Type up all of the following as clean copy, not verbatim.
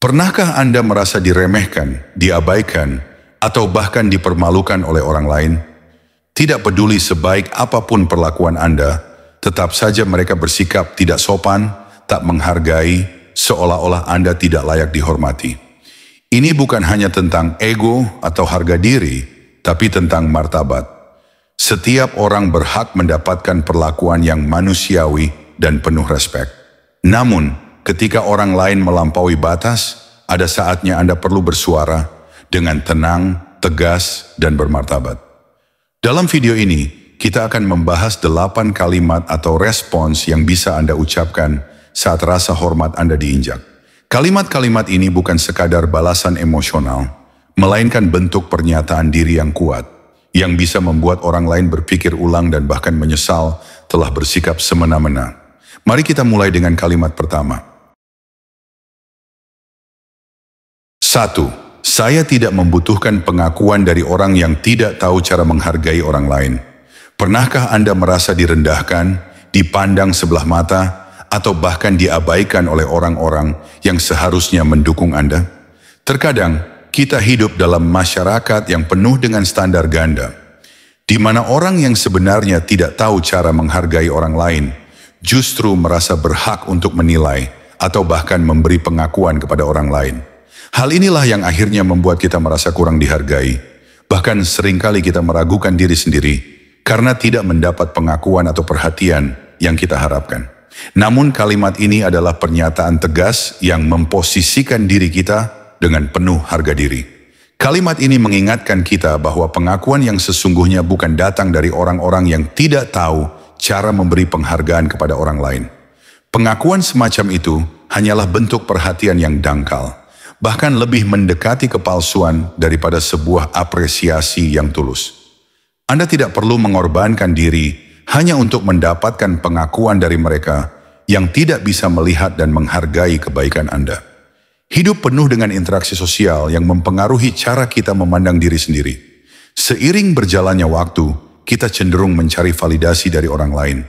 Pernahkah Anda merasa diremehkan, diabaikan, atau bahkan dipermalukan oleh orang lain? Tidak peduli sebaik apapun perlakuan Anda, tetap saja mereka bersikap tidak sopan, tak menghargai, seolah-olah Anda tidak layak dihormati. Ini bukan hanya tentang ego atau harga diri, tapi tentang martabat. Setiap orang berhak mendapatkan perlakuan yang manusiawi dan penuh respek. Namun, ketika orang lain melampaui batas, ada saatnya Anda perlu bersuara dengan tenang, tegas, dan bermartabat. Dalam video ini, kita akan membahas 8 kalimat atau respons yang bisa Anda ucapkan saat rasa hormat Anda diinjak. Kalimat-kalimat ini bukan sekadar balasan emosional, melainkan bentuk pernyataan diri yang kuat, yang bisa membuat orang lain berpikir ulang dan bahkan menyesal telah bersikap semena-mena. Mari kita mulai dengan kalimat pertama. 1. Saya tidak membutuhkan pengakuan dari orang yang tidak tahu cara menghargai orang lain. Pernahkah Anda merasa direndahkan, dipandang sebelah mata, atau bahkan diabaikan oleh orang-orang yang seharusnya mendukung Anda? Terkadang, kita hidup dalam masyarakat yang penuh dengan standar ganda, di mana orang yang sebenarnya tidak tahu cara menghargai orang lain, justru merasa berhak untuk menilai atau bahkan memberi pengakuan kepada orang lain. Hal inilah yang akhirnya membuat kita merasa kurang dihargai. Bahkan seringkali kita meragukan diri sendiri karena tidak mendapat pengakuan atau perhatian yang kita harapkan. Namun kalimat ini adalah pernyataan tegas yang memposisikan diri kita dengan penuh harga diri. Kalimat ini mengingatkan kita bahwa pengakuan yang sesungguhnya bukan datang dari orang-orang yang tidak tahu cara memberi penghargaan kepada orang lain. Pengakuan semacam itu hanyalah bentuk perhatian yang dangkal, bahkan lebih mendekati kepalsuan daripada sebuah apresiasi yang tulus. Anda tidak perlu mengorbankan diri hanya untuk mendapatkan pengakuan dari mereka yang tidak bisa melihat dan menghargai kebaikan Anda. Hidup penuh dengan interaksi sosial yang mempengaruhi cara kita memandang diri sendiri. Seiring berjalannya waktu, kita cenderung mencari validasi dari orang lain,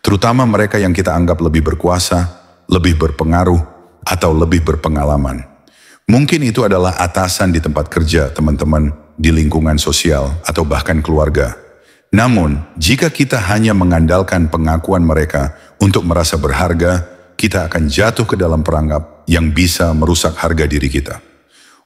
terutama mereka yang kita anggap lebih berkuasa, lebih berpengaruh, atau lebih berpengalaman. Mungkin itu adalah atasan di tempat kerja, teman-teman, di lingkungan sosial, atau bahkan keluarga. Namun, jika kita hanya mengandalkan pengakuan mereka untuk merasa berharga, kita akan jatuh ke dalam perangkap yang bisa merusak harga diri kita.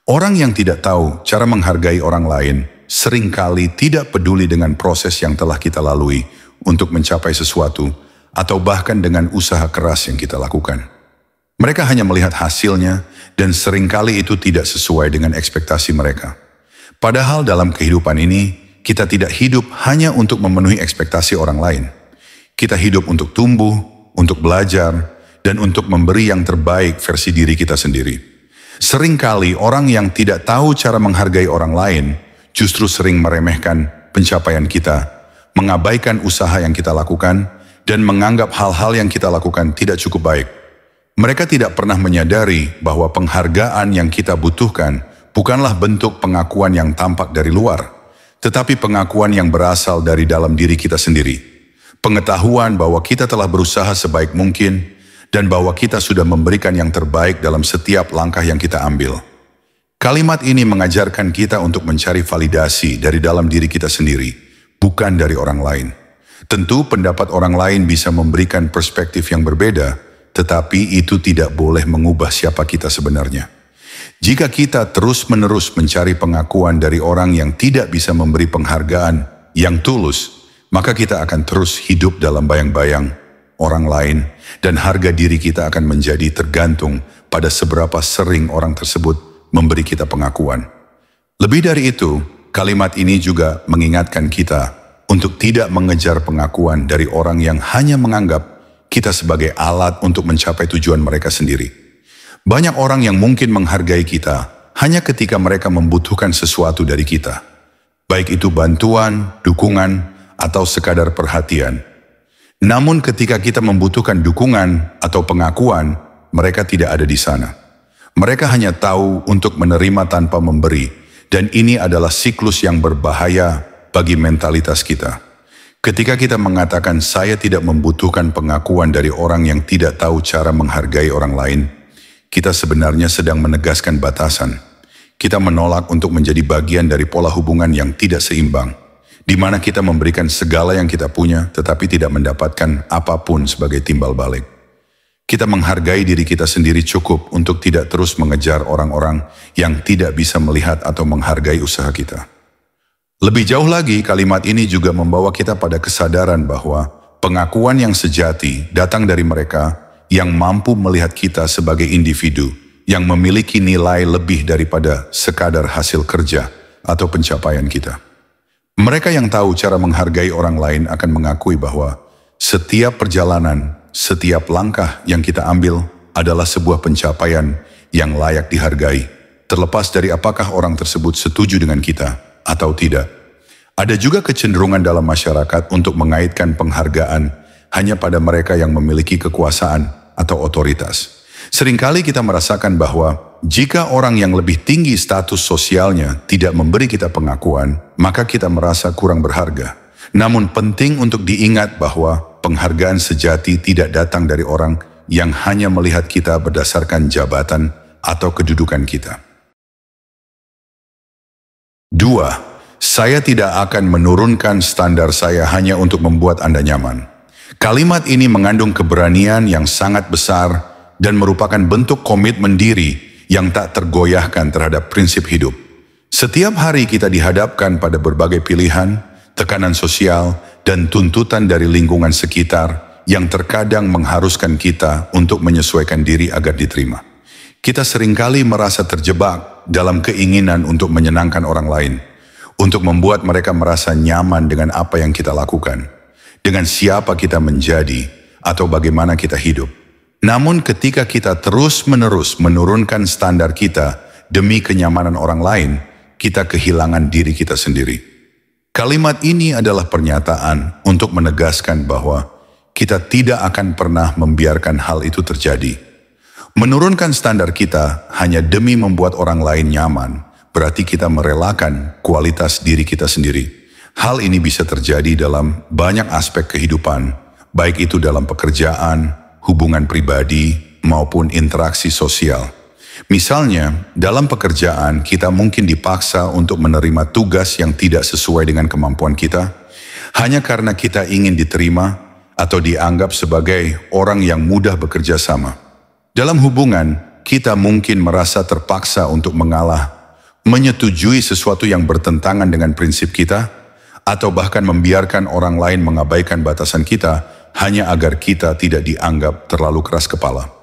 Orang yang tidak tahu cara menghargai orang lain seringkali tidak peduli dengan proses yang telah kita lalui untuk mencapai sesuatu, atau bahkan dengan usaha keras yang kita lakukan. Mereka hanya melihat hasilnya dan seringkali itu tidak sesuai dengan ekspektasi mereka. Padahal dalam kehidupan ini, kita tidak hidup hanya untuk memenuhi ekspektasi orang lain. Kita hidup untuk tumbuh, untuk belajar, dan untuk memberi yang terbaik versi diri kita sendiri. Seringkali orang yang tidak tahu cara menghargai orang lain justru sering meremehkan pencapaian kita, mengabaikan usaha yang kita lakukan, dan menganggap hal-hal yang kita lakukan tidak cukup baik. Mereka tidak pernah menyadari bahwa penghargaan yang kita butuhkan bukanlah bentuk pengakuan yang tampak dari luar, tetapi pengakuan yang berasal dari dalam diri kita sendiri. Pengetahuan bahwa kita telah berusaha sebaik mungkin dan bahwa kita sudah memberikan yang terbaik dalam setiap langkah yang kita ambil. Kalimat ini mengajarkan kita untuk mencari validasi dari dalam diri kita sendiri, bukan dari orang lain. Tentu pendapat orang lain bisa memberikan perspektif yang berbeda, tetapi itu tidak boleh mengubah siapa kita sebenarnya. Jika kita terus-menerus mencari pengakuan dari orang yang tidak bisa memberi penghargaan yang tulus, maka kita akan terus hidup dalam bayang-bayang orang lain dan harga diri kita akan menjadi tergantung pada seberapa sering orang tersebut memberi kita pengakuan. Lebih dari itu, kalimat ini juga mengingatkan kita untuk tidak mengejar pengakuan dari orang yang hanya menganggap kita sebagai alat untuk mencapai tujuan mereka sendiri. Banyak orang yang mungkin menghargai kita hanya ketika mereka membutuhkan sesuatu dari kita, baik itu bantuan, dukungan, atau sekadar perhatian. Namun ketika kita membutuhkan dukungan atau pengakuan, mereka tidak ada di sana. Mereka hanya tahu untuk menerima tanpa memberi, dan ini adalah siklus yang berbahaya bagi mentalitas kita. Ketika kita mengatakan saya tidak membutuhkan pengakuan dari orang yang tidak tahu cara menghargai orang lain, kita sebenarnya sedang menegaskan batasan. Kita menolak untuk menjadi bagian dari pola hubungan yang tidak seimbang, di mana kita memberikan segala yang kita punya tetapi tidak mendapatkan apapun sebagai timbal balik. Kita menghargai diri kita sendiri cukup untuk tidak terus mengejar orang-orang yang tidak bisa melihat atau menghargai usaha kita. Lebih jauh lagi, kalimat ini juga membawa kita pada kesadaran bahwa pengakuan yang sejati datang dari mereka yang mampu melihat kita sebagai individu yang memiliki nilai lebih daripada sekadar hasil kerja atau pencapaian kita. Mereka yang tahu cara menghargai orang lain akan mengakui bahwa setiap perjalanan, setiap langkah yang kita ambil adalah sebuah pencapaian yang layak dihargai, terlepas dari apakah orang tersebut setuju dengan kita atau tidak. Ada juga kecenderungan dalam masyarakat untuk mengaitkan penghargaan hanya pada mereka yang memiliki kekuasaan atau otoritas. Seringkali kita merasakan bahwa jika orang yang lebih tinggi status sosialnya tidak memberi kita pengakuan, maka kita merasa kurang berharga. Namun penting untuk diingat bahwa penghargaan sejati tidak datang dari orang yang hanya melihat kita berdasarkan jabatan atau kedudukan kita. 2. Saya tidak akan menurunkan standar saya hanya untuk membuat Anda nyaman. Kalimat ini mengandung keberanian yang sangat besar dan merupakan bentuk komitmen diri yang tak tergoyahkan terhadap prinsip hidup. Setiap hari kita dihadapkan pada berbagai pilihan, tekanan sosial, dan tuntutan dari lingkungan sekitar yang terkadang mengharuskan kita untuk menyesuaikan diri agar diterima. Kita seringkali merasa terjebak dalam keinginan untuk menyenangkan orang lain, untuk membuat mereka merasa nyaman dengan apa yang kita lakukan, dengan siapa kita menjadi, atau bagaimana kita hidup. Namun ketika kita terus-menerus menurunkan standar kita demi kenyamanan orang lain, kita kehilangan diri kita sendiri. Kalimat ini adalah pernyataan untuk menegaskan bahwa kita tidak akan pernah membiarkan hal itu terjadi. Menurunkan standar kita hanya demi membuat orang lain nyaman, berarti kita merelakan kualitas diri kita sendiri. Hal ini bisa terjadi dalam banyak aspek kehidupan, baik itu dalam pekerjaan, hubungan pribadi, maupun interaksi sosial. Misalnya, dalam pekerjaan kita mungkin dipaksa untuk menerima tugas yang tidak sesuai dengan kemampuan kita, hanya karena kita ingin diterima atau dianggap sebagai orang yang mudah bekerja sama. Dalam hubungan, kita mungkin merasa terpaksa untuk mengalah, menyetujui sesuatu yang bertentangan dengan prinsip kita, atau bahkan membiarkan orang lain mengabaikan batasan kita hanya agar kita tidak dianggap terlalu keras kepala.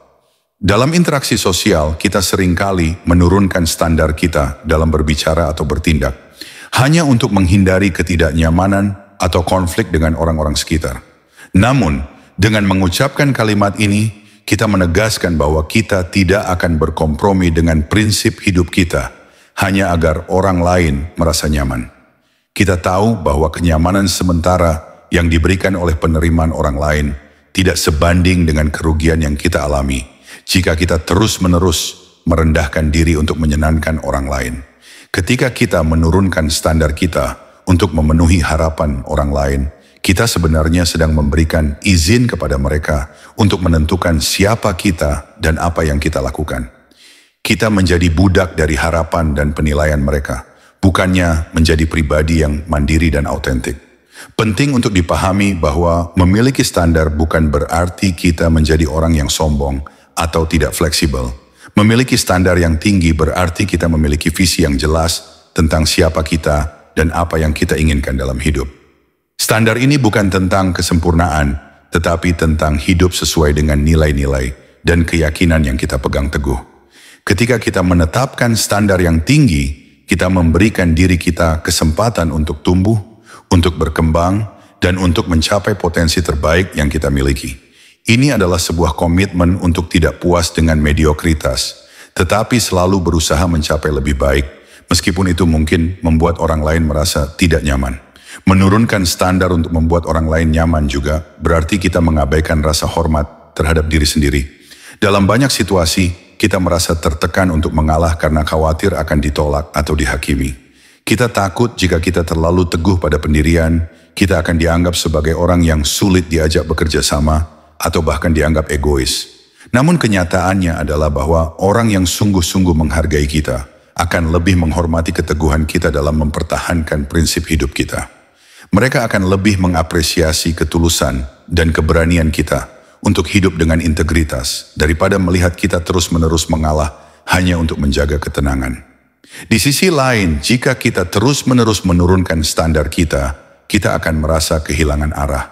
Dalam interaksi sosial, kita seringkali menurunkan standar kita dalam berbicara atau bertindak, hanya untuk menghindari ketidaknyamanan atau konflik dengan orang-orang sekitar. Namun, dengan mengucapkan kalimat ini, kita menegaskan bahwa kita tidak akan berkompromi dengan prinsip hidup kita, hanya agar orang lain merasa nyaman. Kita tahu bahwa kenyamanan sementara yang diberikan oleh penerimaan orang lain tidak sebanding dengan kerugian yang kita alami jika kita terus-menerus merendahkan diri untuk menyenangkan orang lain. Ketika kita menurunkan standar kita untuk memenuhi harapan orang lain, kita sebenarnya sedang memberikan izin kepada mereka untuk menentukan siapa kita dan apa yang kita lakukan. Kita menjadi budak dari harapan dan penilaian mereka, bukannya menjadi pribadi yang mandiri dan autentik. Penting untuk dipahami bahwa memiliki standar bukan berarti kita menjadi orang yang sombong atau tidak fleksibel. Memiliki standar yang tinggi berarti kita memiliki visi yang jelas tentang siapa kita dan apa yang kita inginkan dalam hidup. Standar ini bukan tentang kesempurnaan, tetapi tentang hidup sesuai dengan nilai-nilai dan keyakinan yang kita pegang teguh. Ketika kita menetapkan standar yang tinggi, kita memberikan diri kita kesempatan untuk tumbuh, untuk berkembang, dan untuk mencapai potensi terbaik yang kita miliki. Ini adalah sebuah komitmen untuk tidak puas dengan mediokritas, tetapi selalu berusaha mencapai lebih baik, meskipun itu mungkin membuat orang lain merasa tidak nyaman. Menurunkan standar untuk membuat orang lain nyaman juga berarti kita mengabaikan rasa hormat terhadap diri sendiri. Dalam banyak situasi, kita merasa tertekan untuk mengalah karena khawatir akan ditolak atau dihakimi. Kita takut jika kita terlalu teguh pada pendirian, kita akan dianggap sebagai orang yang sulit diajak bekerja sama, atau bahkan dianggap egois. Namun kenyataannya adalah bahwa orang yang sungguh-sungguh menghargai kita akan lebih menghormati keteguhan kita dalam mempertahankan prinsip hidup kita. Mereka akan lebih mengapresiasi ketulusan dan keberanian kita untuk hidup dengan integritas daripada melihat kita terus-menerus mengalah hanya untuk menjaga ketenangan. Di sisi lain, jika kita terus-menerus menurunkan standar kita akan merasa kehilangan arah.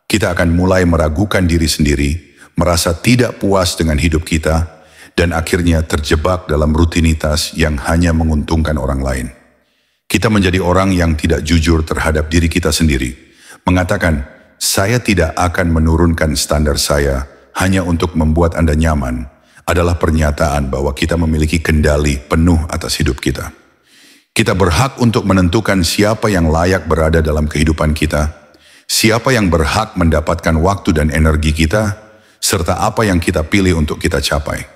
Kita akan mulai meragukan diri sendiri, merasa tidak puas dengan hidup kita, dan akhirnya terjebak dalam rutinitas yang hanya menguntungkan orang lain. Kita menjadi orang yang tidak jujur terhadap diri kita sendiri, mengatakan, saya tidak akan menurunkan standar saya hanya untuk membuat Anda nyaman, adalah pernyataan bahwa kita memiliki kendali penuh atas hidup kita. Kita berhak untuk menentukan siapa yang layak berada dalam kehidupan kita, siapa yang berhak mendapatkan waktu dan energi kita, serta apa yang kita pilih untuk kita capai.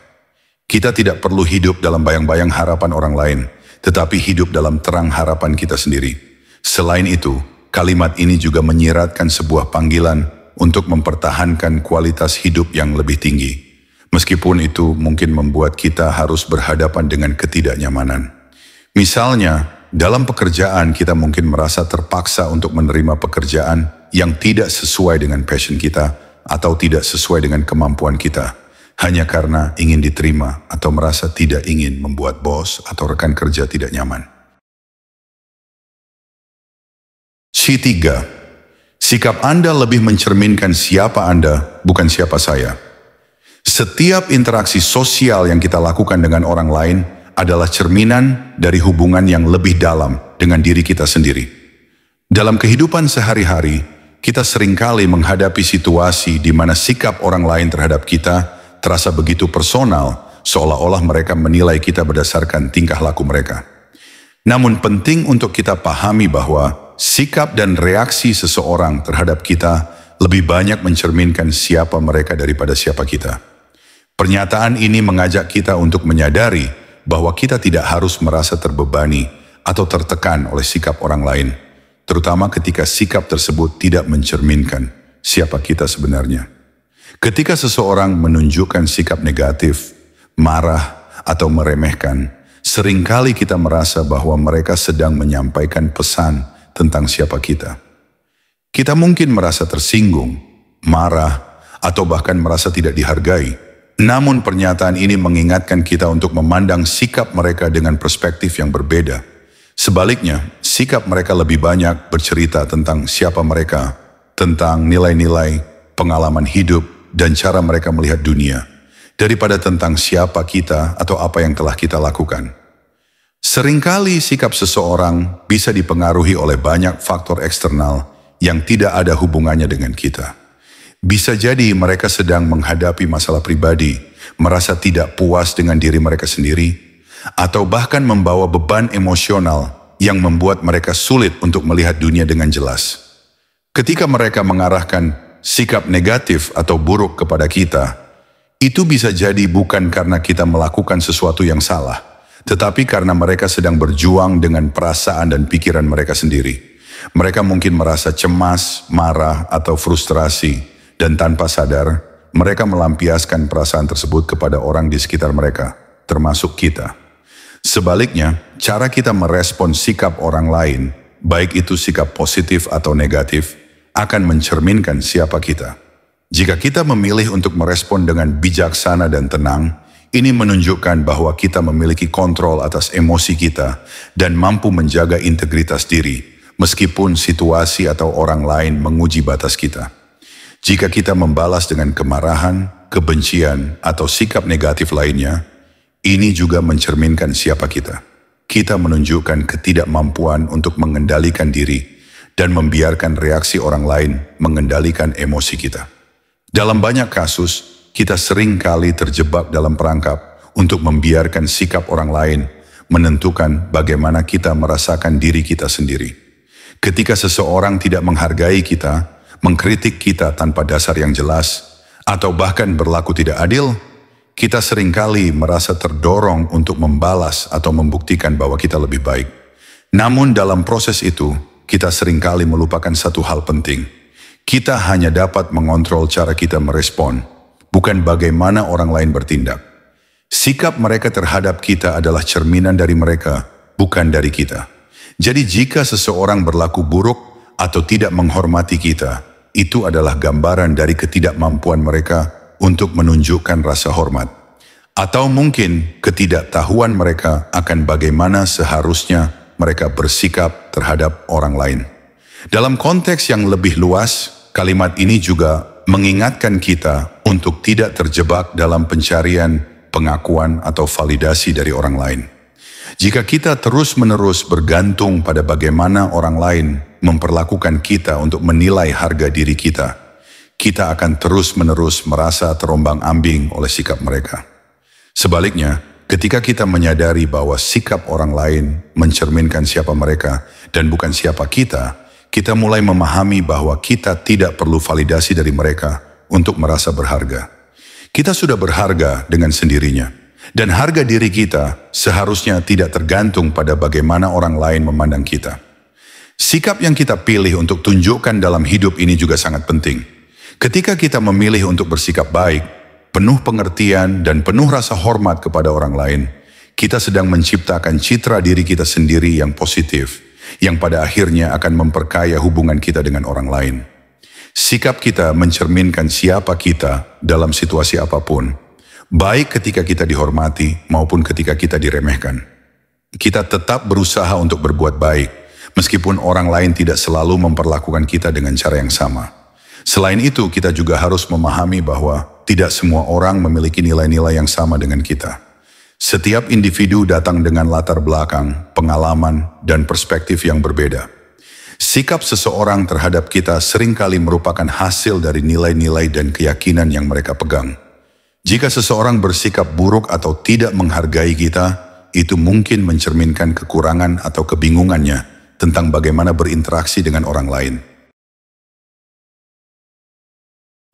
Kita tidak perlu hidup dalam bayang-bayang harapan orang lain, tetapi hidup dalam terang harapan kita sendiri. Selain itu, kalimat ini juga menyiratkan sebuah panggilan untuk mempertahankan kualitas hidup yang lebih tinggi. Meskipun itu mungkin membuat kita harus berhadapan dengan ketidaknyamanan. Misalnya, dalam pekerjaan kita mungkin merasa terpaksa untuk menerima pekerjaan yang tidak sesuai dengan passion kita atau tidak sesuai dengan kemampuan kita, hanya karena ingin diterima atau merasa tidak ingin membuat bos atau rekan kerja tidak nyaman. C3. Sikap Anda lebih mencerminkan siapa Anda, bukan siapa saya. Setiap interaksi sosial yang kita lakukan dengan orang lain adalah cerminan dari hubungan yang lebih dalam dengan diri kita sendiri. Dalam kehidupan sehari-hari, kita seringkali menghadapi situasi di mana sikap orang lain terhadap kita terasa begitu personal, seolah-olah mereka menilai kita berdasarkan tingkah laku mereka. Namun penting untuk kita pahami bahwa sikap dan reaksi seseorang terhadap kita lebih banyak mencerminkan siapa mereka daripada siapa kita. Pernyataan ini mengajak kita untuk menyadari bahwa kita tidak harus merasa terbebani atau tertekan oleh sikap orang lain, terutama ketika sikap tersebut tidak mencerminkan siapa kita sebenarnya. Ketika seseorang menunjukkan sikap negatif, marah, atau meremehkan, seringkali kita merasa bahwa mereka sedang menyampaikan pesan tentang siapa kita. Kita mungkin merasa tersinggung, marah, atau bahkan merasa tidak dihargai. Namun pernyataan ini mengingatkan kita untuk memandang sikap mereka dengan perspektif yang berbeda. Sebaliknya, sikap mereka lebih banyak bercerita tentang siapa mereka, tentang nilai-nilai, pengalaman hidup, dan cara mereka melihat dunia, daripada tentang siapa kita atau apa yang telah kita lakukan. Seringkali sikap seseorang bisa dipengaruhi oleh banyak faktor eksternal yang tidak ada hubungannya dengan kita. Bisa jadi mereka sedang menghadapi masalah pribadi, merasa tidak puas dengan diri mereka sendiri, atau bahkan membawa beban emosional yang membuat mereka sulit untuk melihat dunia dengan jelas. Ketika mereka mengarahkan sikap negatif atau buruk kepada kita, itu bisa jadi bukan karena kita melakukan sesuatu yang salah, tetapi karena mereka sedang berjuang dengan perasaan dan pikiran mereka sendiri. Mereka mungkin merasa cemas, marah, atau frustrasi, dan tanpa sadar, mereka melampiaskan perasaan tersebut kepada orang di sekitar mereka, termasuk kita. Sebaliknya, cara kita merespon sikap orang lain, baik itu sikap positif atau negatif, akan mencerminkan siapa kita. Jika kita memilih untuk merespon dengan bijaksana dan tenang, ini menunjukkan bahwa kita memiliki kontrol atas emosi kita dan mampu menjaga integritas diri, meskipun situasi atau orang lain menguji batas kita. Jika kita membalas dengan kemarahan, kebencian, atau sikap negatif lainnya, ini juga mencerminkan siapa kita. Kita menunjukkan ketidakmampuan untuk mengendalikan diri dan membiarkan reaksi orang lain mengendalikan emosi kita. Dalam banyak kasus, kita sering kali terjebak dalam perangkap untuk membiarkan sikap orang lain menentukan bagaimana kita merasakan diri kita sendiri. Ketika seseorang tidak menghargai kita, mengkritik kita tanpa dasar yang jelas, atau bahkan berlaku tidak adil, kita seringkali merasa terdorong untuk membalas atau membuktikan bahwa kita lebih baik. Namun dalam proses itu, kita seringkali melupakan satu hal penting. Kita hanya dapat mengontrol cara kita merespon, bukan bagaimana orang lain bertindak. Sikap mereka terhadap kita adalah cerminan dari mereka, bukan dari kita. Jadi jika seseorang berlaku buruk atau tidak menghormati kita, itu adalah gambaran dari ketidakmampuan mereka untuk menunjukkan rasa hormat. Atau mungkin ketidaktahuan mereka akan bagaimana seharusnya mereka bersikap terhadap orang lain. Dalam konteks yang lebih luas, kalimat ini juga mengingatkan kita untuk tidak terjebak dalam pencarian, pengakuan, atau validasi dari orang lain. Jika kita terus-menerus bergantung pada bagaimana orang lain memperlakukan kita untuk menilai harga diri kita, kita akan terus-menerus merasa terombang-ambing oleh sikap mereka. Sebaliknya, ketika kita menyadari bahwa sikap orang lain mencerminkan siapa mereka dan bukan siapa kita, kita mulai memahami bahwa kita tidak perlu validasi dari mereka untuk merasa berharga. Kita sudah berharga dengan sendirinya, dan harga diri kita seharusnya tidak tergantung pada bagaimana orang lain memandang kita. Sikap yang kita pilih untuk tunjukkan dalam hidup ini juga sangat penting. Ketika kita memilih untuk bersikap baik, penuh pengertian dan penuh rasa hormat kepada orang lain, kita sedang menciptakan citra diri kita sendiri yang positif, yang pada akhirnya akan memperkaya hubungan kita dengan orang lain. Sikap kita mencerminkan siapa kita dalam situasi apapun, baik ketika kita dihormati maupun ketika kita diremehkan. Kita tetap berusaha untuk berbuat baik, meskipun orang lain tidak selalu memperlakukan kita dengan cara yang sama. Selain itu, kita juga harus memahami bahwa tidak semua orang memiliki nilai-nilai yang sama dengan kita. Setiap individu datang dengan latar belakang, pengalaman, dan perspektif yang berbeda. Sikap seseorang terhadap kita seringkali merupakan hasil dari nilai-nilai dan keyakinan yang mereka pegang. Jika seseorang bersikap buruk atau tidak menghargai kita, itu mungkin mencerminkan kekurangan atau kebingungannya tentang bagaimana berinteraksi dengan orang lain.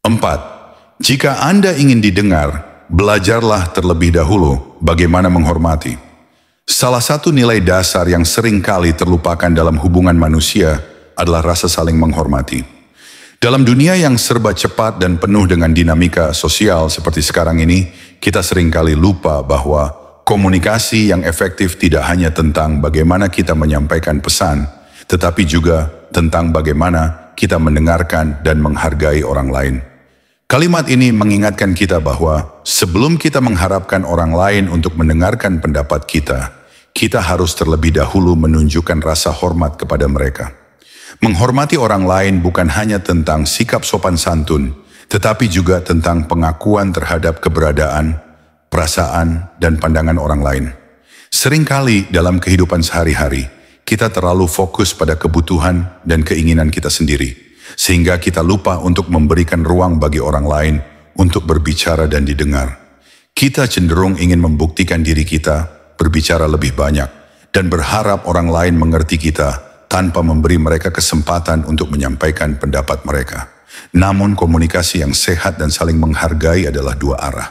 4. Jika Anda ingin didengar, belajarlah terlebih dahulu bagaimana menghormati. Salah satu nilai dasar yang sering kali terlupakan dalam hubungan manusia adalah rasa saling menghormati. Dalam dunia yang serba cepat dan penuh dengan dinamika sosial seperti sekarang ini, kita seringkali lupa bahwa komunikasi yang efektif tidak hanya tentang bagaimana kita menyampaikan pesan, tetapi juga tentang bagaimana kita mendengarkan dan menghargai orang lain. Kalimat ini mengingatkan kita bahwa sebelum kita mengharapkan orang lain untuk mendengarkan pendapat kita, kita harus terlebih dahulu menunjukkan rasa hormat kepada mereka. Menghormati orang lain bukan hanya tentang sikap sopan santun, tetapi juga tentang pengakuan terhadap keberadaan, perasaan, dan pandangan orang lain. Seringkali dalam kehidupan sehari-hari, kita terlalu fokus pada kebutuhan dan keinginan kita sendiri, sehingga kita lupa untuk memberikan ruang bagi orang lain untuk berbicara dan didengar. Kita cenderung ingin membuktikan diri kita, berbicara lebih banyak, dan berharap orang lain mengerti kita tanpa memberi mereka kesempatan untuk menyampaikan pendapat mereka. Namun komunikasi yang sehat dan saling menghargai adalah dua arah.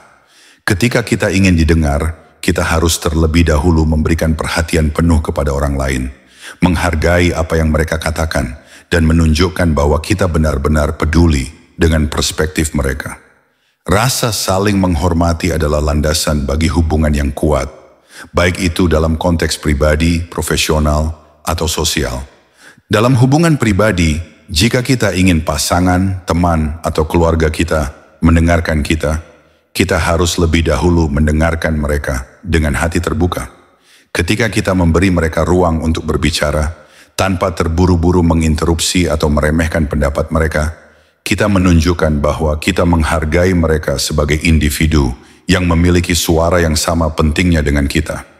Ketika kita ingin didengar, kita harus terlebih dahulu memberikan perhatian penuh kepada orang lain, menghargai apa yang mereka katakan, dan menunjukkan bahwa kita benar-benar peduli dengan perspektif mereka. Rasa saling menghormati adalah landasan bagi hubungan yang kuat, baik itu dalam konteks pribadi, profesional, atau sosial. Dalam hubungan pribadi, jika kita ingin pasangan, teman, atau keluarga kita mendengarkan kita, kita harus lebih dahulu mendengarkan mereka dengan hati terbuka. Ketika kita memberi mereka ruang untuk berbicara, tanpa terburu-buru menginterupsi atau meremehkan pendapat mereka, kita menunjukkan bahwa kita menghargai mereka sebagai individu yang memiliki suara yang sama pentingnya dengan kita.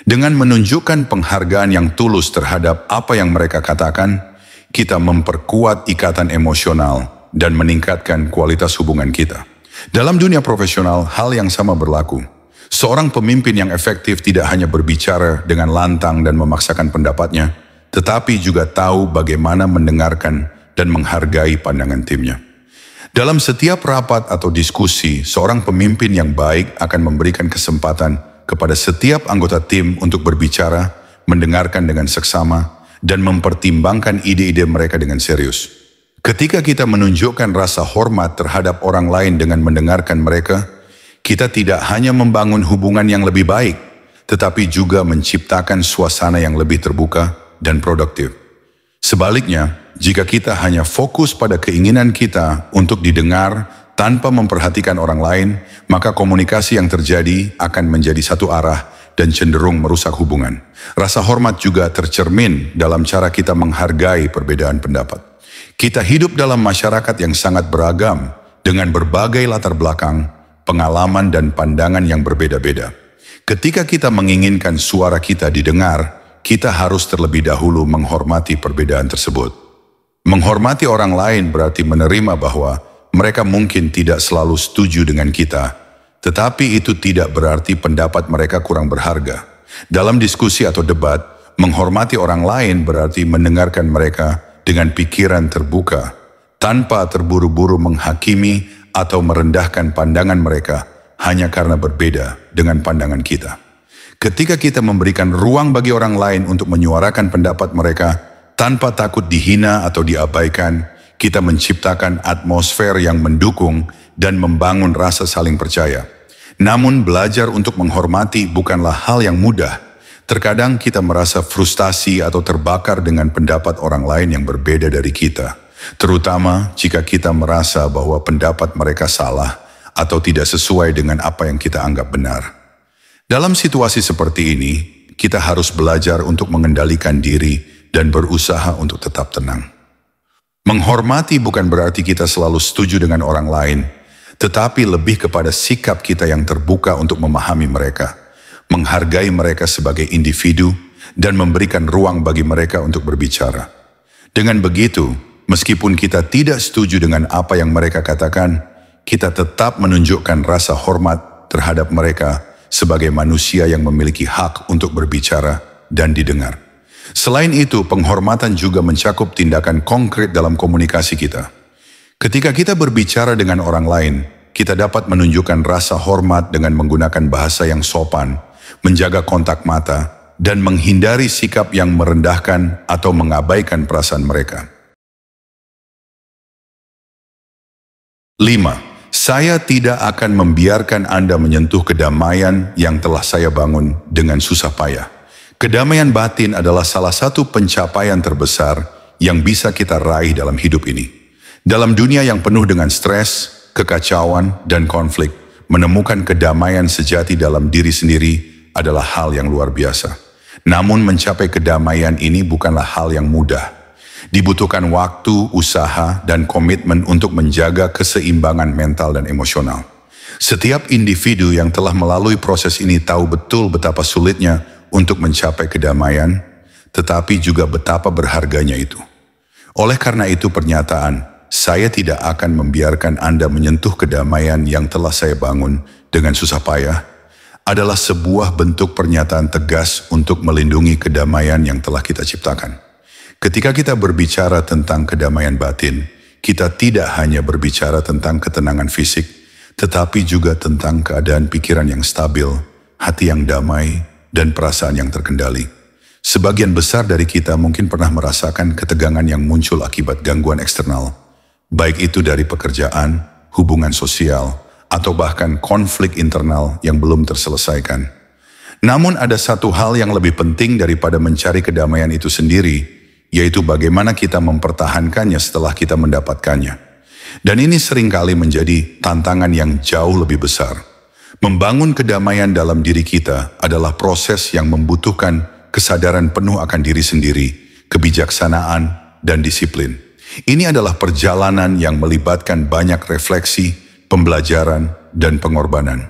Dengan menunjukkan penghargaan yang tulus terhadap apa yang mereka katakan, kita memperkuat ikatan emosional dan meningkatkan kualitas hubungan kita. Dalam dunia profesional, hal yang sama berlaku. Seorang pemimpin yang efektif tidak hanya berbicara dengan lantang dan memaksakan pendapatnya, tetapi juga tahu bagaimana mendengarkan dan menghargai pandangan timnya. Dalam setiap rapat atau diskusi, seorang pemimpin yang baik akan memberikan kesempatan kepada setiap anggota tim untuk berbicara, mendengarkan dengan seksama, dan mempertimbangkan ide-ide mereka dengan serius. Ketika kita menunjukkan rasa hormat terhadap orang lain dengan mendengarkan mereka, kita tidak hanya membangun hubungan yang lebih baik, tetapi juga menciptakan suasana yang lebih terbuka dan produktif. Sebaliknya, jika kita hanya fokus pada keinginan kita untuk didengar tanpa memperhatikan orang lain, maka komunikasi yang terjadi akan menjadi satu arah dan cenderung merusak hubungan. Rasa hormat juga tercermin dalam cara kita menghargai perbedaan pendapat. Kita hidup dalam masyarakat yang sangat beragam, dengan berbagai latar belakang, pengalaman dan pandangan yang berbeda-beda. Ketika kita menginginkan suara kita didengar, kita harus terlebih dahulu menghormati perbedaan tersebut. Menghormati orang lain berarti menerima bahwa mereka mungkin tidak selalu setuju dengan kita, tetapi itu tidak berarti pendapat mereka kurang berharga. Dalam diskusi atau debat, menghormati orang lain berarti mendengarkan mereka dengan pikiran terbuka, tanpa terburu-buru menghakimi atau merendahkan pandangan mereka hanya karena berbeda dengan pandangan kita. Ketika kita memberikan ruang bagi orang lain untuk menyuarakan pendapat mereka tanpa takut dihina atau diabaikan, kita menciptakan atmosfer yang mendukung dan membangun rasa saling percaya. Namun belajar untuk menghormati bukanlah hal yang mudah. Terkadang kita merasa frustasi atau terbakar dengan pendapat orang lain yang berbeda dari kita, terutama jika kita merasa bahwa pendapat mereka salah atau tidak sesuai dengan apa yang kita anggap benar. Dalam situasi seperti ini, kita harus belajar untuk mengendalikan diri dan berusaha untuk tetap tenang. Menghormati bukan berarti kita selalu setuju dengan orang lain, tetapi lebih kepada sikap kita yang terbuka untuk memahami mereka, menghargai mereka sebagai individu, dan memberikan ruang bagi mereka untuk berbicara. Dengan begitu, meskipun kita tidak setuju dengan apa yang mereka katakan, kita tetap menunjukkan rasa hormat terhadap mereka sebagai manusia yang memiliki hak untuk berbicara dan didengar. Selain itu, penghormatan juga mencakup tindakan konkret dalam komunikasi kita. Ketika kita berbicara dengan orang lain, kita dapat menunjukkan rasa hormat dengan menggunakan bahasa yang sopan, menjaga kontak mata, dan menghindari sikap yang merendahkan atau mengabaikan perasaan mereka. 5. Saya tidak akan membiarkan Anda menyentuh kedamaian yang telah saya bangun dengan susah payah. Kedamaian batin adalah salah satu pencapaian terbesar yang bisa kita raih dalam hidup ini. Dalam dunia yang penuh dengan stres, kekacauan, dan konflik, menemukan kedamaian sejati dalam diri sendiri adalah hal yang luar biasa. Namun mencapai kedamaian ini bukanlah hal yang mudah. Dibutuhkan waktu, usaha, dan komitmen untuk menjaga keseimbangan mental dan emosional. Setiap individu yang telah melalui proses ini tahu betul betapa sulitnya untuk mencapai kedamaian, tetapi juga betapa berharganya itu. Oleh karena itu pernyataan, saya tidak akan membiarkan Anda menyentuh kedamaian yang telah saya bangun dengan susah payah, adalah sebuah bentuk pernyataan tegas untuk melindungi kedamaian yang telah kita ciptakan. Ketika kita berbicara tentang kedamaian batin, kita tidak hanya berbicara tentang ketenangan fisik, tetapi juga tentang keadaan pikiran yang stabil, hati yang damai, dan perasaan yang terkendali. Sebagian besar dari kita mungkin pernah merasakan ketegangan yang muncul akibat gangguan eksternal, baik itu dari pekerjaan, hubungan sosial, atau bahkan konflik internal yang belum terselesaikan. Namun ada satu hal yang lebih penting daripada mencari kedamaian itu sendiri, yaitu bagaimana kita mempertahankannya setelah kita mendapatkannya. Dan ini seringkali menjadi tantangan yang jauh lebih besar. Membangun kedamaian dalam diri kita adalah proses yang membutuhkan kesadaran penuh akan diri sendiri, kebijaksanaan, dan disiplin. Ini adalah perjalanan yang melibatkan banyak refleksi, pembelajaran, dan pengorbanan.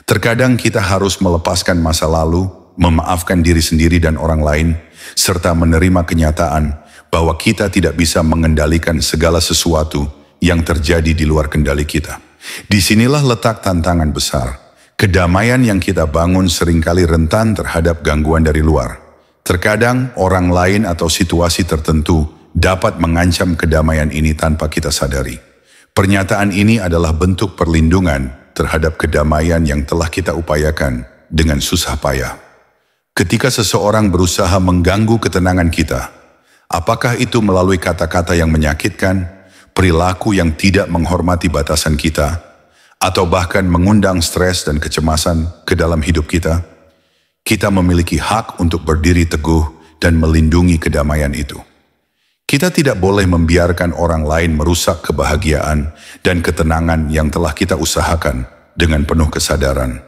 Terkadang kita harus melepaskan masa lalu, memaafkan diri sendiri dan orang lain, serta menerima kenyataan bahwa kita tidak bisa mengendalikan segala sesuatu yang terjadi di luar kendali kita. Disinilah letak tantangan besar. Kedamaian yang kita bangun seringkali rentan terhadap gangguan dari luar. Terkadang orang lain atau situasi tertentu dapat mengancam kedamaian ini tanpa kita sadari. Pernyataan ini adalah bentuk perlindungan terhadap kedamaian yang telah kita upayakan dengan susah payah. Ketika seseorang berusaha mengganggu ketenangan kita, apakah itu melalui kata-kata yang menyakitkan, perilaku yang tidak menghormati batasan kita, atau bahkan mengundang stres dan kecemasan ke dalam hidup kita, kita memiliki hak untuk berdiri teguh dan melindungi kedamaian itu. Kita tidak boleh membiarkan orang lain merusak kebahagiaan dan ketenangan yang telah kita usahakan dengan penuh kesadaran.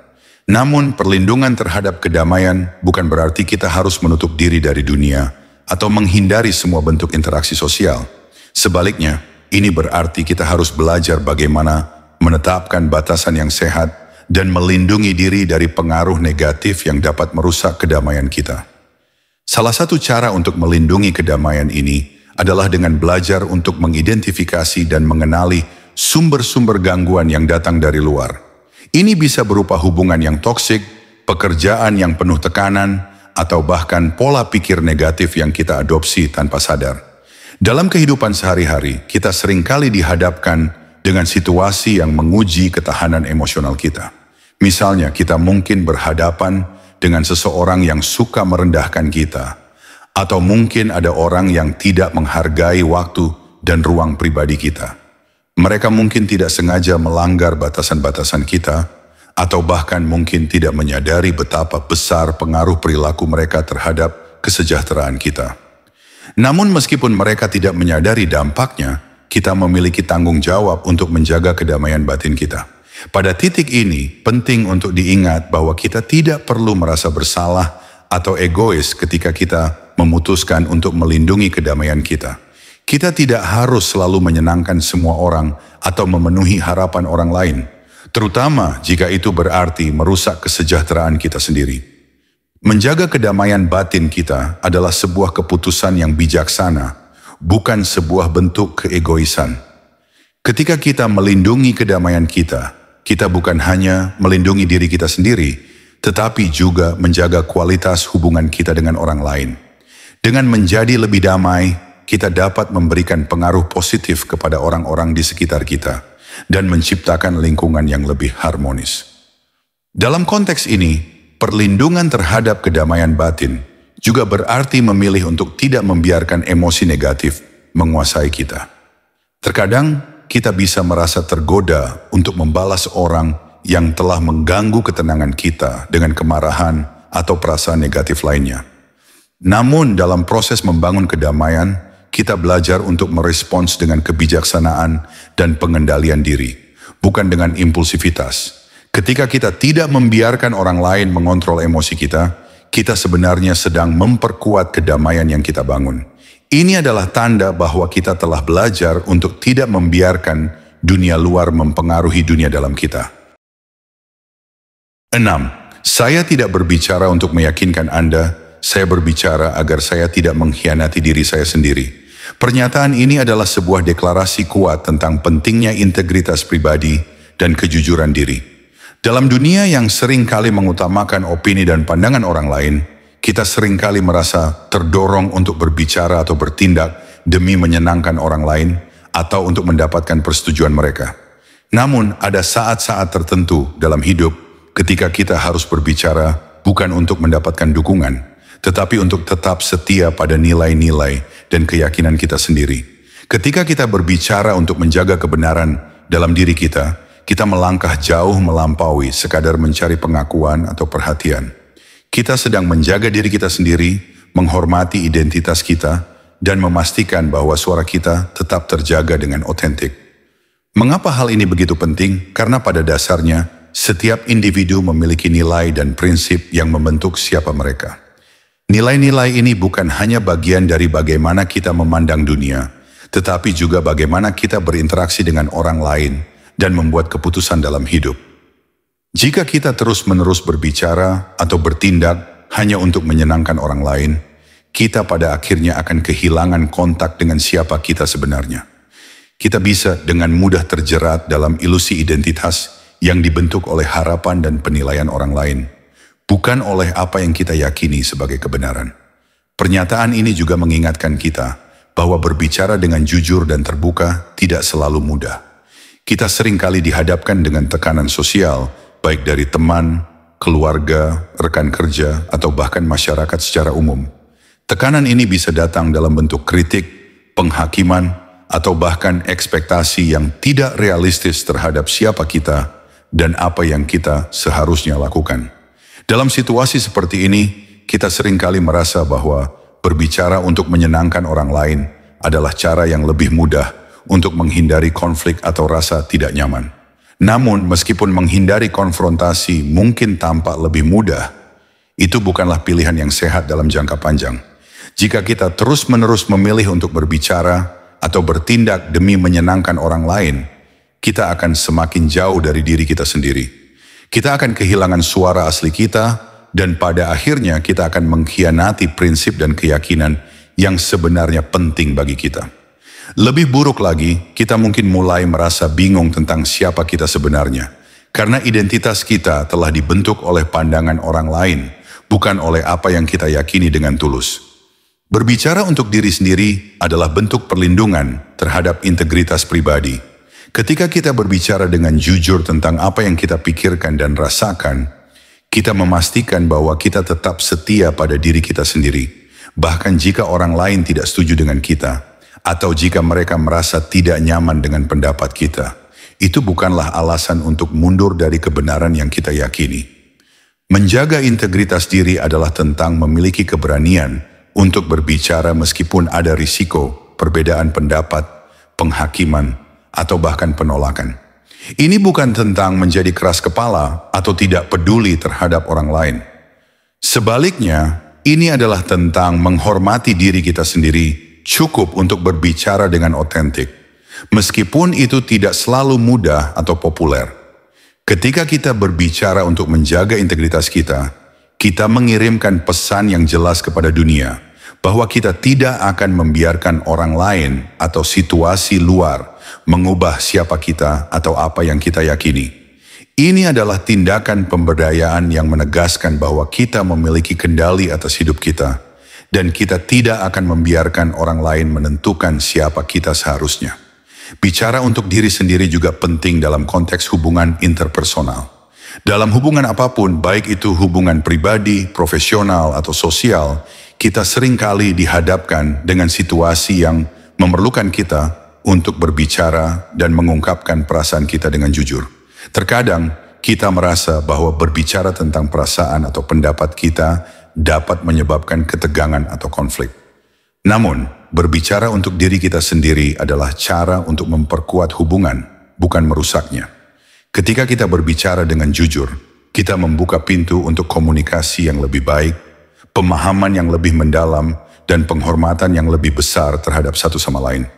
Namun, perlindungan terhadap kedamaian bukan berarti kita harus menutup diri dari dunia atau menghindari semua bentuk interaksi sosial. Sebaliknya, ini berarti kita harus belajar bagaimana menetapkan batasan yang sehat, dan melindungi diri dari pengaruh negatif yang dapat merusak kedamaian kita. Salah satu cara untuk melindungi kedamaian ini adalah dengan belajar untuk mengidentifikasi dan mengenali sumber-sumber gangguan yang datang dari luar. Ini bisa berupa hubungan yang toksik, pekerjaan yang penuh tekanan, atau bahkan pola pikir negatif yang kita adopsi tanpa sadar. Dalam kehidupan sehari-hari, kita seringkali dihadapkan dengan situasi yang menguji ketahanan emosional kita. Misalnya, kita mungkin berhadapan dengan seseorang yang suka merendahkan kita, atau mungkin ada orang yang tidak menghargai waktu dan ruang pribadi kita. Mereka mungkin tidak sengaja melanggar batasan-batasan kita, atau bahkan mungkin tidak menyadari betapa besar pengaruh perilaku mereka terhadap kesejahteraan kita. Namun meskipun mereka tidak menyadari dampaknya, kita memiliki tanggung jawab untuk menjaga kedamaian batin kita. Pada titik ini, penting untuk diingat bahwa kita tidak perlu merasa bersalah atau egois ketika kita memutuskan untuk melindungi kedamaian kita. Kita tidak harus selalu menyenangkan semua orang atau memenuhi harapan orang lain, terutama jika itu berarti merusak kesejahteraan kita sendiri. Menjaga kedamaian batin kita adalah sebuah keputusan yang bijaksana, bukan sebuah bentuk keegoisan. Ketika kita melindungi kedamaian kita, kita bukan hanya melindungi diri kita sendiri, tetapi juga menjaga kualitas hubungan kita dengan orang lain. Dengan menjadi lebih damai, kita dapat memberikan pengaruh positif kepada orang-orang di sekitar kita dan menciptakan lingkungan yang lebih harmonis. Dalam konteks ini, perlindungan terhadap kedamaian batin juga berarti memilih untuk tidak membiarkan emosi negatif menguasai kita. Terkadang kita bisa merasa tergoda untuk membalas orang yang telah mengganggu ketenangan kita dengan kemarahan atau perasaan negatif lainnya. Namun dalam proses membangun kedamaian, kita belajar untuk merespons dengan kebijaksanaan dan pengendalian diri, bukan dengan impulsivitas. Ketika kita tidak membiarkan orang lain mengontrol emosi kita sebenarnya sedang memperkuat kedamaian yang kita bangun. Ini adalah tanda bahwa kita telah belajar untuk tidak membiarkan dunia luar mempengaruhi dunia dalam kita. 6. Saya tidak berbicara untuk meyakinkan Anda, saya berbicara agar saya tidak mengkhianati diri saya sendiri. Pernyataan ini adalah sebuah deklarasi kuat tentang pentingnya integritas pribadi dan kejujuran diri. Dalam dunia yang sering kali mengutamakan opini dan pandangan orang lain, kita sering kali merasa terdorong untuk berbicara atau bertindak demi menyenangkan orang lain atau untuk mendapatkan persetujuan mereka. Namun, ada saat-saat tertentu dalam hidup ketika kita harus berbicara bukan untuk mendapatkan dukungan, tetapi untuk tetap setia pada nilai-nilai dan keyakinan kita sendiri. Ketika kita berbicara untuk menjaga kebenaran dalam diri kita melangkah jauh melampaui sekadar mencari pengakuan atau perhatian. Kita sedang menjaga diri kita sendiri, menghormati identitas kita, dan memastikan bahwa suara kita tetap terjaga dengan otentik. Mengapa hal ini begitu penting? Karena pada dasarnya, setiap individu memiliki nilai dan prinsip yang membentuk siapa mereka. Nilai-nilai ini bukan hanya bagian dari bagaimana kita memandang dunia, tetapi juga bagaimana kita berinteraksi dengan orang lain dan membuat keputusan dalam hidup. Jika kita terus-menerus berbicara atau bertindak hanya untuk menyenangkan orang lain, kita pada akhirnya akan kehilangan kontak dengan siapa kita sebenarnya. Kita bisa dengan mudah terjerat dalam ilusi identitas yang dibentuk oleh harapan dan penilaian orang lain, bukan oleh apa yang kita yakini sebagai kebenaran. Pernyataan ini juga mengingatkan kita bahwa berbicara dengan jujur dan terbuka tidak selalu mudah. Kita seringkali dihadapkan dengan tekanan sosial, baik dari teman, keluarga, rekan kerja, atau bahkan masyarakat secara umum. Tekanan ini bisa datang dalam bentuk kritik, penghakiman, atau bahkan ekspektasi yang tidak realistis terhadap siapa kita dan apa yang kita seharusnya lakukan. Dalam situasi seperti ini, kita seringkali merasa bahwa berbicara untuk menyenangkan orang lain adalah cara yang lebih mudah untuk menghindari konflik atau rasa tidak nyaman. Namun, meskipun menghindari konfrontasi mungkin tampak lebih mudah, itu bukanlah pilihan yang sehat dalam jangka panjang. Jika kita terus-menerus memilih untuk berbicara atau bertindak demi menyenangkan orang lain, kita akan semakin jauh dari diri kita sendiri. Kita akan kehilangan suara asli kita, dan pada akhirnya kita akan mengkhianati prinsip dan keyakinan yang sebenarnya penting bagi kita. Lebih buruk lagi, kita mungkin mulai merasa bingung tentang siapa kita sebenarnya, karena identitas kita telah dibentuk oleh pandangan orang lain, bukan oleh apa yang kita yakini dengan tulus. Berbicara untuk diri sendiri adalah bentuk perlindungan terhadap integritas pribadi. Ketika kita berbicara dengan jujur tentang apa yang kita pikirkan dan rasakan, kita memastikan bahwa kita tetap setia pada diri kita sendiri, bahkan jika orang lain tidak setuju dengan kita, atau jika mereka merasa tidak nyaman dengan pendapat kita. Itu bukanlah alasan untuk mundur dari kebenaran yang kita yakini. Menjaga integritas diri adalah tentang memiliki keberanian untuk berbicara meskipun ada risiko, perbedaan pendapat, penghakiman, atau bahkan penolakan. Ini bukan tentang menjadi keras kepala atau tidak peduli terhadap orang lain. Sebaliknya, ini adalah tentang menghormati diri kita sendiri, cukup untuk berbicara dengan otentik, meskipun itu tidak selalu mudah atau populer. Ketika kita berbicara untuk menjaga integritas kita mengirimkan pesan yang jelas kepada dunia bahwa kita tidak akan membiarkan orang lain atau situasi luar mengubah siapa kita atau apa yang kita yakini. Ini adalah tindakan pemberdayaan yang menegaskan bahwa kita memiliki kendali atas hidup kita dan kita tidak akan membiarkan orang lain menentukan siapa kita seharusnya. Bicara untuk diri sendiri juga penting dalam konteks hubungan interpersonal. Dalam hubungan apapun, baik itu hubungan pribadi, profesional, atau sosial, kita seringkali dihadapkan dengan situasi yang memerlukan kita untuk berbicara dan mengungkapkan perasaan kita dengan jujur. Terkadang, kita merasa bahwa berbicara tentang perasaan atau pendapat kita dapat menyebabkan ketegangan atau konflik. Namun, berbicara untuk diri kita sendiri adalah cara untuk memperkuat hubungan, bukan merusaknya. Ketika kita berbicara dengan jujur, kita membuka pintu untuk komunikasi yang lebih baik, pemahaman yang lebih mendalam, dan penghormatan yang lebih besar terhadap satu sama lain.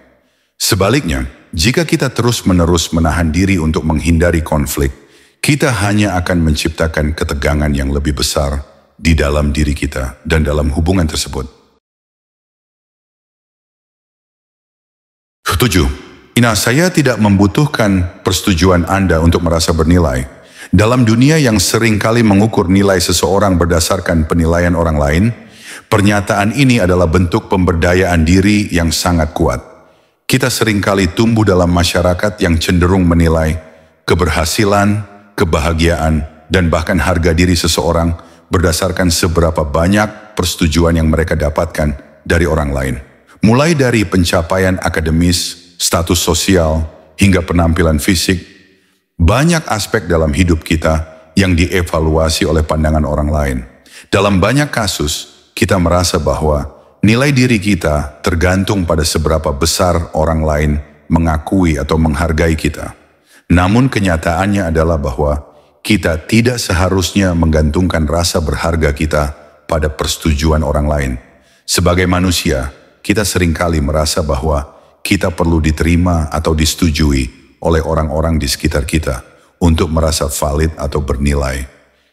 Sebaliknya, jika kita terus-menerus menahan diri untuk menghindari konflik, kita hanya akan menciptakan ketegangan yang lebih besar di dalam diri kita dan dalam hubungan tersebut. 7. Saya tidak membutuhkan persetujuan Anda untuk merasa bernilai. Dalam dunia yang sering kali mengukur nilai seseorang berdasarkan penilaian orang lain, pernyataan ini adalah bentuk pemberdayaan diri yang sangat kuat. Kita seringkali tumbuh dalam masyarakat yang cenderung menilai keberhasilan, kebahagiaan, dan bahkan harga diri seseorang berdasarkan seberapa banyak persetujuan yang mereka dapatkan dari orang lain. Mulai dari pencapaian akademis, status sosial, hingga penampilan fisik, banyak aspek dalam hidup kita yang dievaluasi oleh pandangan orang lain. Dalam banyak kasus, kita merasa bahwa nilai diri kita tergantung pada seberapa besar orang lain mengakui atau menghargai kita. Namun kenyataannya adalah bahwa kita tidak seharusnya menggantungkan rasa berharga kita pada persetujuan orang lain. Sebagai manusia, kita seringkali merasa bahwa kita perlu diterima atau disetujui oleh orang-orang di sekitar kita untuk merasa valid atau bernilai.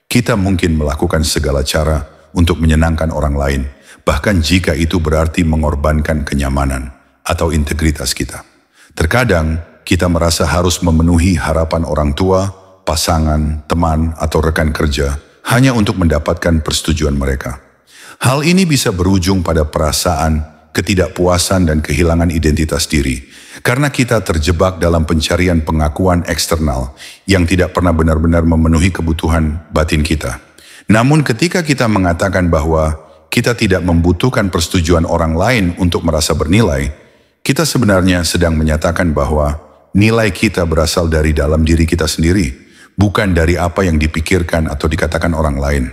Kita mungkin melakukan segala cara untuk menyenangkan orang lain, bahkan jika itu berarti mengorbankan kenyamanan atau integritas kita. Terkadang, kita merasa harus memenuhi harapan orang tua, pasangan, teman, atau rekan kerja hanya untuk mendapatkan persetujuan mereka. Hal ini bisa berujung pada perasaan ketidakpuasan dan kehilangan identitas diri, karena kita terjebak dalam pencarian pengakuan eksternal yang tidak pernah benar-benar memenuhi kebutuhan batin kita. Namun ketika kita mengatakan bahwa kita tidak membutuhkan persetujuan orang lain untuk merasa bernilai, Kita sebenarnya sedang menyatakan bahwa nilai kita berasal dari dalam diri kita sendiri, bukan dari apa yang dipikirkan atau dikatakan orang lain.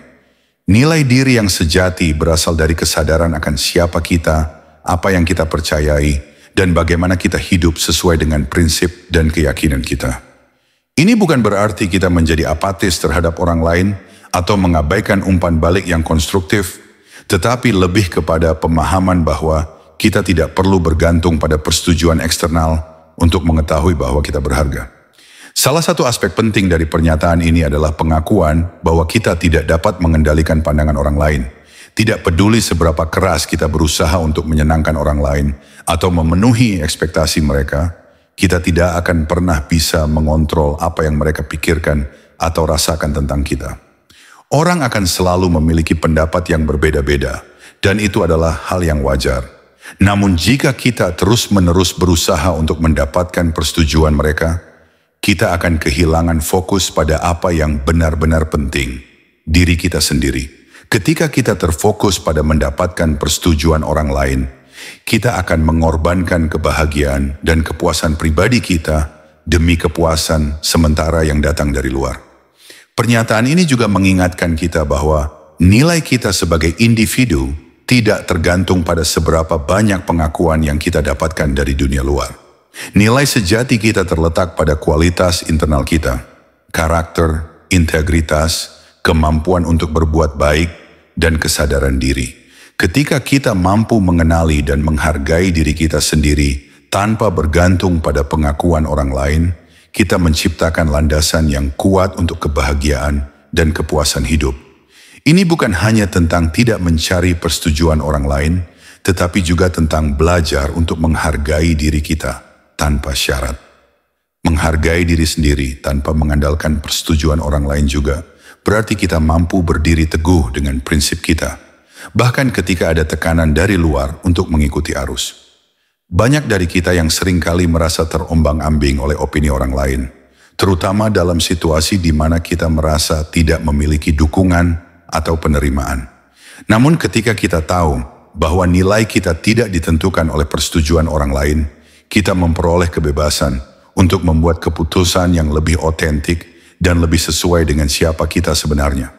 Nilai diri yang sejati berasal dari kesadaran akan siapa kita, apa yang kita percayai, dan bagaimana kita hidup sesuai dengan prinsip dan keyakinan kita. Ini bukan berarti kita menjadi apatis terhadap orang lain atau mengabaikan umpan balik yang konstruktif, tetapi lebih kepada pemahaman bahwa kita tidak perlu bergantung pada persetujuan eksternal untuk mengetahui bahwa kita berharga. Salah satu aspek penting dari pernyataan ini adalah pengakuan bahwa kita tidak dapat mengendalikan pandangan orang lain. Tidak peduli seberapa keras kita berusaha untuk menyenangkan orang lain atau memenuhi ekspektasi mereka, kita tidak akan pernah bisa mengontrol apa yang mereka pikirkan atau rasakan tentang kita. Orang akan selalu memiliki pendapat yang berbeda-beda, dan itu adalah hal yang wajar. Namun jika kita terus-menerus berusaha untuk mendapatkan persetujuan mereka, kita akan kehilangan fokus pada apa yang benar-benar penting, diri kita sendiri. Ketika kita terfokus pada mendapatkan persetujuan orang lain, kita akan mengorbankan kebahagiaan dan kepuasan pribadi kita demi kepuasan sementara yang datang dari luar. Pernyataan ini juga mengingatkan kita bahwa nilai kita sebagai individu tidak tergantung pada seberapa banyak pengakuan yang kita dapatkan dari dunia luar. Nilai sejati kita terletak pada kualitas internal kita, karakter, integritas, kemampuan untuk berbuat baik, dan kesadaran diri. Ketika kita mampu mengenali dan menghargai diri kita sendiri tanpa bergantung pada pengakuan orang lain, kita menciptakan landasan yang kuat untuk kebahagiaan dan kepuasan hidup. Ini bukan hanya tentang tidak mencari persetujuan orang lain, tetapi juga tentang belajar untuk menghargai diri kita tanpa syarat. Menghargai diri sendiri tanpa mengandalkan persetujuan orang lain juga berarti kita mampu berdiri teguh dengan prinsip kita, bahkan ketika ada tekanan dari luar untuk mengikuti arus. Banyak dari kita yang seringkali merasa terombang-ambing oleh opini orang lain, terutama dalam situasi di mana kita merasa tidak memiliki dukungan atau penerimaan. Namun ketika kita tahu bahwa nilai kita tidak ditentukan oleh persetujuan orang lain, kita memperoleh kebebasan untuk membuat keputusan yang lebih otentik dan lebih sesuai dengan siapa kita sebenarnya.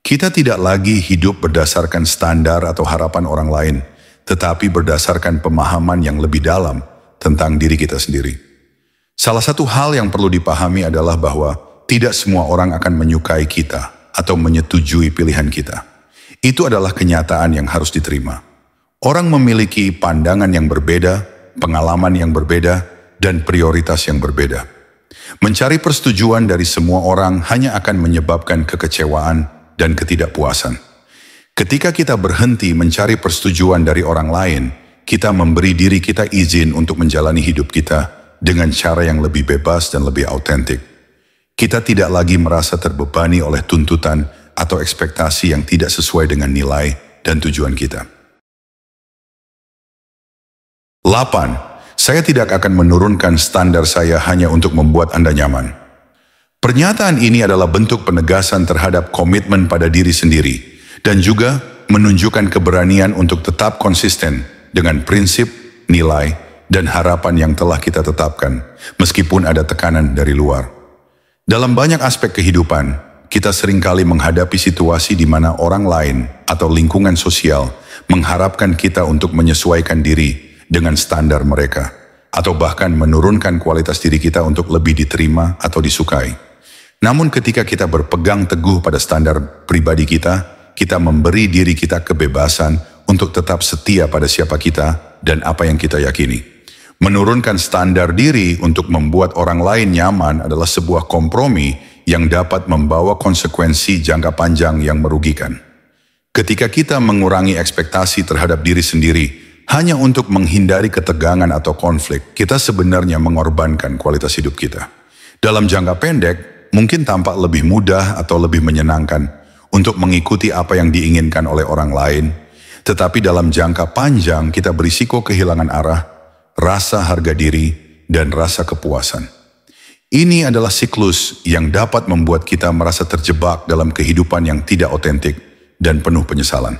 Kita tidak lagi hidup berdasarkan standar atau harapan orang lain, tetapi berdasarkan pemahaman yang lebih dalam tentang diri kita sendiri. Salah satu hal yang perlu dipahami adalah bahwa tidak semua orang akan menyukai kita atau menyetujui pilihan kita. Itu adalah kenyataan yang harus diterima. Orang memiliki pandangan yang berbeda, pengalaman yang berbeda, dan prioritas yang berbeda. Mencari persetujuan dari semua orang hanya akan menyebabkan kekecewaan dan ketidakpuasan. Ketika kita berhenti mencari persetujuan dari orang lain, kita memberi diri kita izin untuk menjalani hidup kita dengan cara yang lebih bebas dan lebih autentik. Kita tidak lagi merasa terbebani oleh tuntutan atau ekspektasi yang tidak sesuai dengan nilai dan tujuan kita. 8. Saya tidak akan menurunkan standar saya hanya untuk membuat Anda nyaman. Pernyataan ini adalah bentuk penegasan terhadap komitmen pada diri sendiri dan juga menunjukkan keberanian untuk tetap konsisten dengan prinsip, nilai, dan harapan yang telah kita tetapkan meskipun ada tekanan dari luar. Dalam banyak aspek kehidupan, kita seringkali menghadapi situasi di mana orang lain atau lingkungan sosial mengharapkan kita untuk menyesuaikan diri dengan standar mereka, atau bahkan menurunkan kualitas diri kita untuk lebih diterima atau disukai. Namun ketika kita berpegang teguh pada standar pribadi kita memberi diri kita kebebasan untuk tetap setia pada siapa kita dan apa yang kita yakini. Menurunkan standar diri untuk membuat orang lain nyaman adalah sebuah kompromi yang dapat membawa konsekuensi jangka panjang yang merugikan. Ketika kita mengurangi ekspektasi terhadap diri sendiri, hanya untuk menghindari ketegangan atau konflik, kita sebenarnya mengorbankan kualitas hidup kita. Dalam jangka pendek, mungkin tampak lebih mudah atau lebih menyenangkan untuk mengikuti apa yang diinginkan oleh orang lain, tetapi dalam jangka panjang kita berisiko kehilangan arah, rasa harga diri, dan rasa kepuasan. Ini adalah siklus yang dapat membuat kita merasa terjebak dalam kehidupan yang tidak otentik dan penuh penyesalan.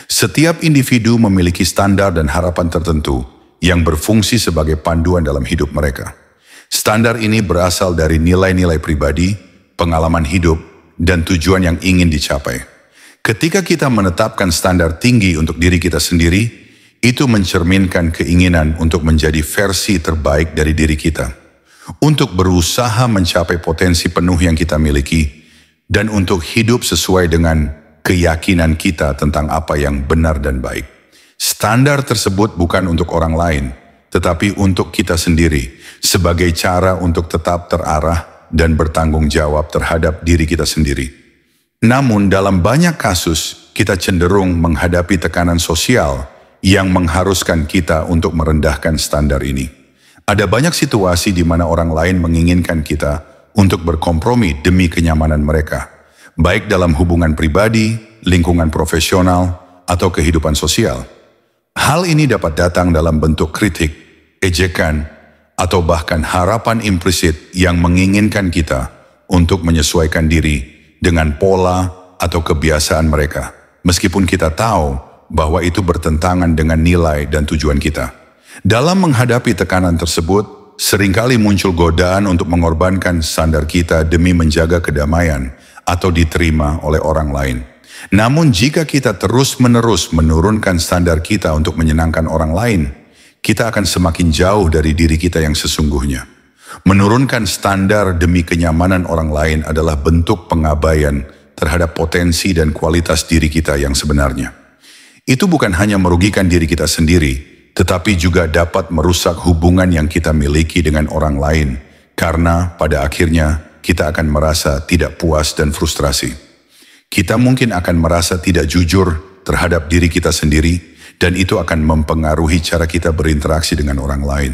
Setiap individu memiliki standar dan harapan tertentu yang berfungsi sebagai panduan dalam hidup mereka. Standar ini berasal dari nilai-nilai pribadi, pengalaman hidup, dan tujuan yang ingin dicapai. Ketika kita menetapkan standar tinggi untuk diri kita sendiri, itu mencerminkan keinginan untuk menjadi versi terbaik dari diri kita, untuk berusaha mencapai potensi penuh yang kita miliki, dan untuk hidup sesuai dengan keyakinan kita tentang apa yang benar dan baik. Standar tersebut bukan untuk orang lain, tetapi untuk kita sendiri, sebagai cara untuk tetap terarah dan bertanggung jawab terhadap diri kita sendiri. Namun dalam banyak kasus, kita cenderung menghadapi tekanan sosial yang mengharuskan kita untuk merendahkan standar ini. Ada banyak situasi di mana orang lain menginginkan kita untuk berkompromi demi kenyamanan mereka, baik dalam hubungan pribadi, lingkungan profesional, atau kehidupan sosial. Hal ini dapat datang dalam bentuk kritik, ejekan, atau bahkan harapan implisit yang menginginkan kita untuk menyesuaikan diri dengan pola atau kebiasaan mereka, meskipun kita tahu bahwa itu bertentangan dengan nilai dan tujuan kita. Dalam menghadapi tekanan tersebut, seringkali muncul godaan untuk mengorbankan standar kita demi menjaga kedamaian atau diterima oleh orang lain. Namun jika kita terus-menerus menurunkan standar kita untuk menyenangkan orang lain, kita akan semakin jauh dari diri kita yang sesungguhnya. Menurunkan standar demi kenyamanan orang lain adalah bentuk pengabaian terhadap potensi dan kualitas diri kita yang sebenarnya. Itu bukan hanya merugikan diri kita sendiri, tetapi juga dapat merusak hubungan yang kita miliki dengan orang lain, karena pada akhirnya kita akan merasa tidak puas dan frustrasi. Kita mungkin akan merasa tidak jujur terhadap diri kita sendiri, dan itu akan mempengaruhi cara kita berinteraksi dengan orang lain.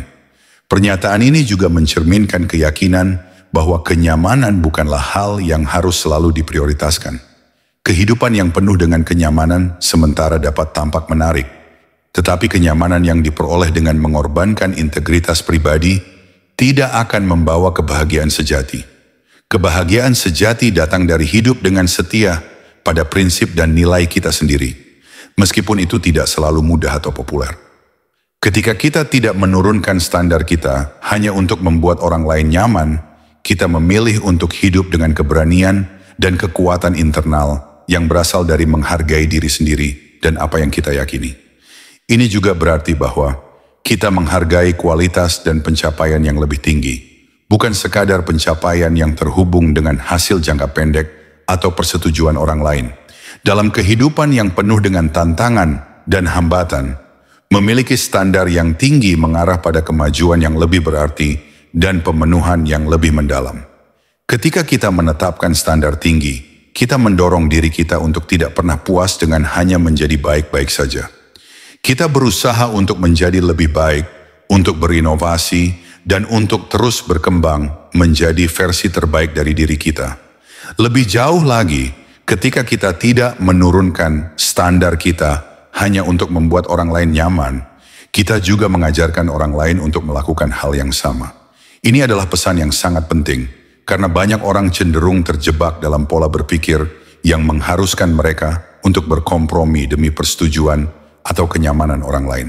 Pernyataan ini juga mencerminkan keyakinan bahwa kenyamanan bukanlah hal yang harus selalu diprioritaskan. Kehidupan yang penuh dengan kenyamanan sementara dapat tampak menarik, tetapi kenyamanan yang diperoleh dengan mengorbankan integritas pribadi tidak akan membawa kebahagiaan sejati. Kebahagiaan sejati datang dari hidup dengan setia pada prinsip dan nilai kita sendiri, meskipun itu tidak selalu mudah atau populer. Ketika kita tidak menurunkan standar kita hanya untuk membuat orang lain nyaman, kita memilih untuk hidup dengan keberanian dan kekuatan internal yang berasal dari menghargai diri sendiri dan apa yang kita yakini. Ini juga berarti bahwa kita menghargai kualitas dan pencapaian yang lebih tinggi, bukan sekadar pencapaian yang terhubung dengan hasil jangka pendek atau persetujuan orang lain. Dalam kehidupan yang penuh dengan tantangan dan hambatan, memiliki standar yang tinggi mengarah pada kemajuan yang lebih berarti dan pemenuhan yang lebih mendalam. Ketika kita menetapkan standar tinggi, kita mendorong diri kita untuk tidak pernah puas dengan hanya menjadi baik-baik saja. Kita berusaha untuk menjadi lebih baik, untuk berinovasi, dan untuk terus berkembang menjadi versi terbaik dari diri kita. Lebih jauh lagi, ketika kita tidak menurunkan standar kita hanya untuk membuat orang lain nyaman, kita juga mengajarkan orang lain untuk melakukan hal yang sama. Ini adalah pesan yang sangat penting, karena banyak orang cenderung terjebak dalam pola berpikir yang mengharuskan mereka untuk berkompromi demi persetujuan atau kenyamanan orang lain.